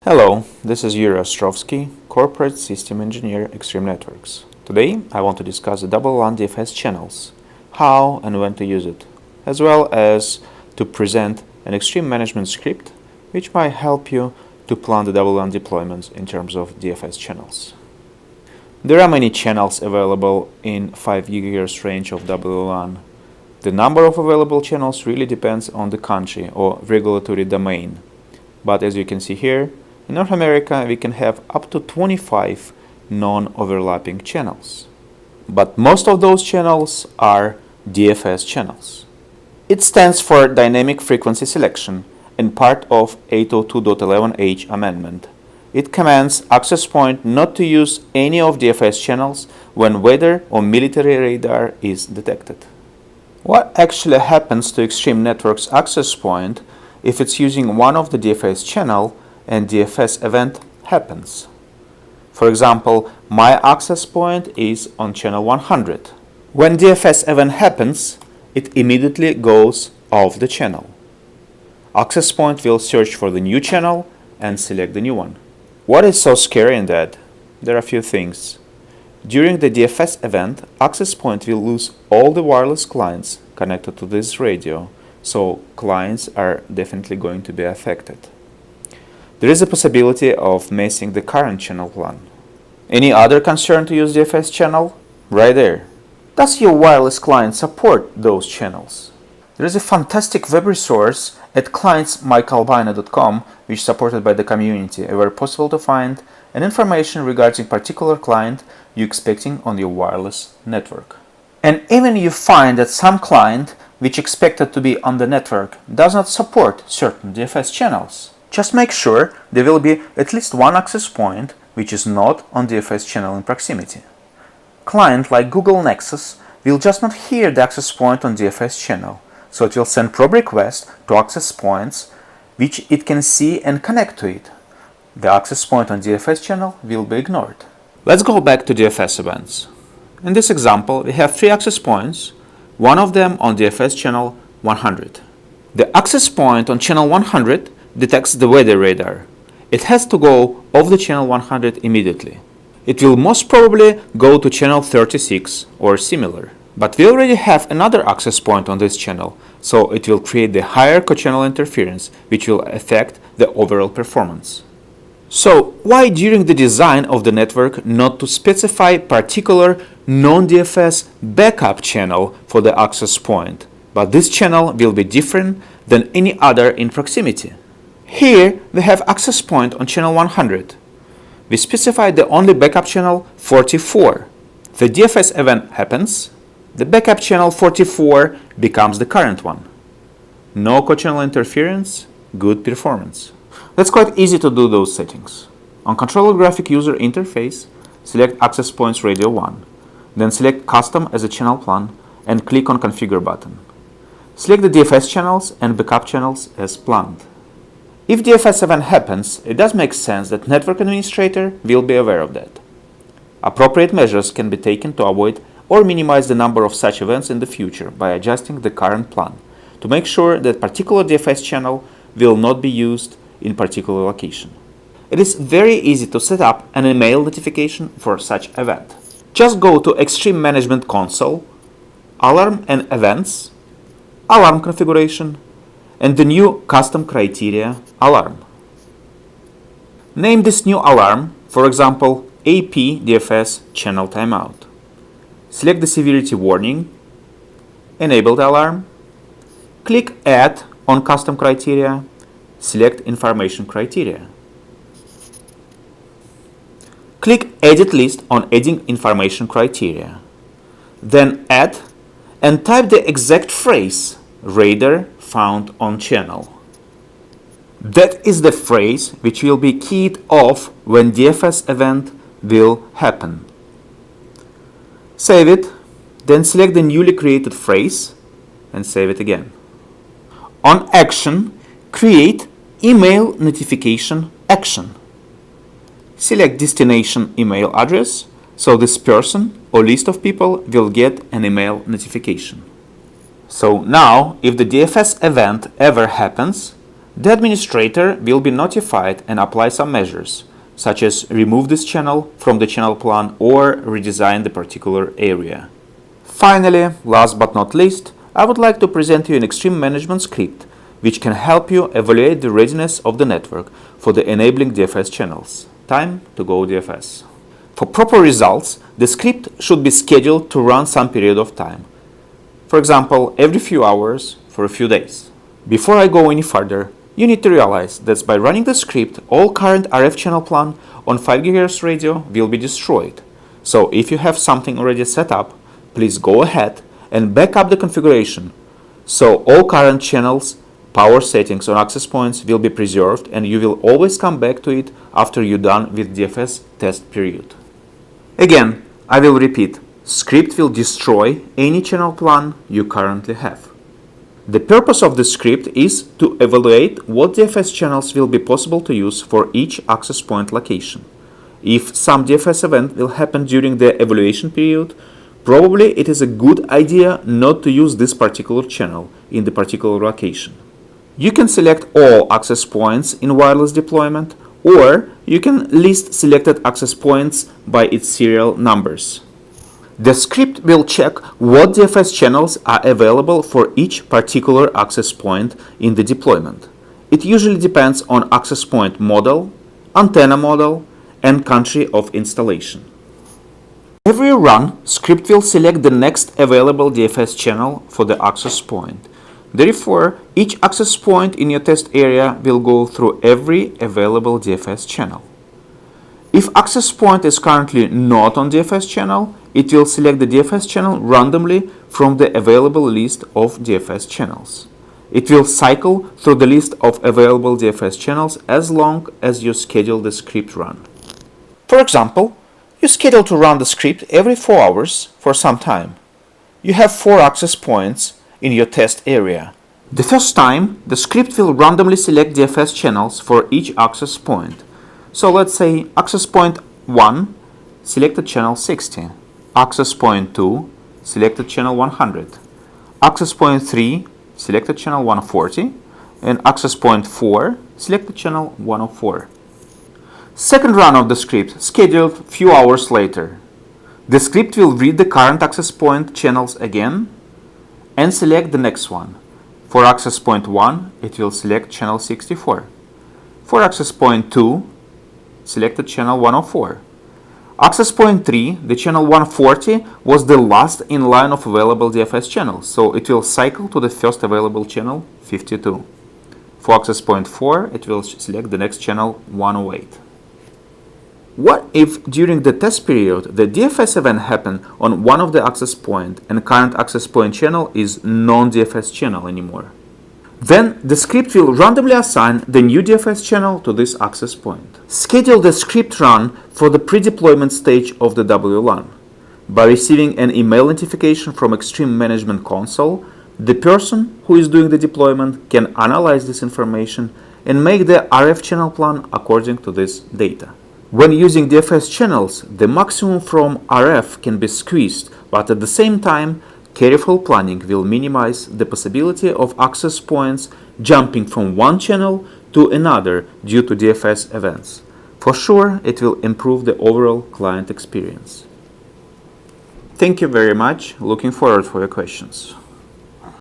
Hello, this is Yuri Ostrovsky, Corporate System Engineer, Extreme Networks. Today I want to discuss the double LAN DFS channels, how and when to use it, as well as to present an extreme management script which might help you to plan the double LAN deployments in terms of DFS channels. There are many channels available in 5 GHz range of double LAN. The number of available channels really depends on the country or regulatory domain. But as you can see here, in North America, we can have up to 25 non-overlapping channels. But most of those channels are DFS channels. It stands for Dynamic Frequency Selection and part of 802.11h amendment. It commands access point not to use any of DFS channels when weather or military radar is detected. What actually happens to Extreme Networks access point if it's using one of the DFS channel and DFS event happens? For example, my access point is on channel 100. When DFS event happens, it immediately goes off the channel. Access point will search for the new channel and select the new one. What is so scary in that? There are a few things. During the DFS event, access point will lose all the wireless clients connected to this radio, so clients are definitely going to be affected. There is a possibility of missing the current channel plan. Any other concern to use DFS channel? Right there. Does your wireless client support those channels? There is a fantastic web resource at clientsmycalbina.com which is supported by the community, where possible to find an information regarding particular client you're expecting on your wireless network. And even you find that some client which expected to be on the network does not support certain DFS channels, just make sure there will be at least one access point which is not on DFS channel in proximity. Client like Google Nexus will just not hear the access point on DFS channel, so it will send probe request to access points which it can see and connect to it. The access point on DFS channel will be ignored. Let's go back to DFS events. In this example, we have 3 access points, one of them on DFS channel 100. The access point on channel 100 detects the weather radar. It has to go off the channel 100 immediately. It will most probably go to channel 36 or similar. But we already have another access point on this channel, so it will create the higher co-channel interference, which will affect the overall performance. So why during the design of the network not to specify particular non-DFS backup channel for the access point, but this channel will be different than any other in proximity? Here we have access point on channel 100. We specify the only backup channel 44. The DFS event happens, the backup channel 44 becomes the current one. No co-channel interference, good performance. That's quite easy to do those settings. On Controller Graphic User Interface, select Access Points Radio 1. Then select Custom as a channel plan and click on Configure button. Select the DFS channels and backup channels as planned. If DFS event happens, it does make sense that network administrator will be aware of that. Appropriate measures can be taken to avoid or minimize the number of such events in the future by adjusting the current plan to make sure that particular DFS channel will not be used in particular location. It is very easy to set up an email notification for such event. Just go to Extreme Management Console, Alarm and Events, Alarm Configuration, and the new Custom Criteria Alarm. Name this new alarm, for example, AP DFS Channel Timeout. Select the severity warning, enable the alarm, click Add on Custom Criteria, select Information Criteria. Click Edit List on Adding Information Criteria. Then add and type the exact phrase radar found on channel. That is the phrase which will be keyed off when DFS event will happen. Save it, then select the newly created phrase and save it again. On Action, create Email Notification Action. Select destination email address, so this person or list of people will get an email notification. So now, if the DFS event ever happens, The administrator will be notified and apply some measures, such as remove this channel from the channel plan or redesign the particular area. Finally, last but not least, I would like to present you an extreme management script which can help you evaluate the readiness of the network for the enabling DFS channels. Time to go DFS. For proper results, the script should be scheduled to run some period of time. For example, every few hours for a few days. Before I go any further, you need to realize that by running the script, all current RF channel plan on 5 GHz radio will be destroyed. So if you have something already set up, please go ahead and back up the configuration. So all current channels, power settings on access points will be preserved and you will always come back to it after you're done with DFS test period. Again, I will repeat, script will destroy any channel plan you currently have. The purpose of the script is to evaluate what DFS channels will be possible to use for each access point location. If some DFS event will happen during the evaluation period, probably it is a good idea not to use this particular channel in the particular location. You can select all access points in wireless deployment, or you can list selected access points by its serial numbers. The script will check what DFS channels are available for each particular access point in the deployment. It usually depends on access point model, antenna model, and country of installation. Every run, script will select the next available DFS channel for the access point. Therefore, each access point in your test area will go through every available DFS channel. If access point is currently not on DFS channel, it will select the DFS channel randomly from the available list of DFS channels. It will cycle through the list of available DFS channels as long as you schedule the script run. For example, you schedule to run the script every 4 hours for some time. You have 4 access points in your test area. The first time, the script will randomly select DFS channels for each access point. So let's say access point 1 selected channel 60, access point 2 selected channel 100, access point 3 selected channel 140, and access point 4 selected channel 104. Second run of the script scheduled few hours later. The script will read the current access point channels again and select the next one. For access point 1, it will select channel 64. For access point 2, selected channel 104. Access point 3, the channel 140, was the last in line of available DFS channels, so it will cycle to the first available channel 52. For access point 4, it will select the next channel 108. What if during the test period the DFS event happened on one of the access point and current access point channel is non-DFS channel anymore? Then the script will randomly assign the new DFS channel to this access point. Schedule the script run for the pre-deployment stage of the WLAN. By receiving an email notification from Extreme Management Console, the person who is doing the deployment can analyze this information and make the RF channel plan according to this data. When using DFS channels, the maximum from RF can be squeezed, but at the same time, careful planning will minimize the possibility of access points jumping from one channel to another due to DFS events. For sure, it will improve the overall client experience. Thank you very much. Looking forward for your questions.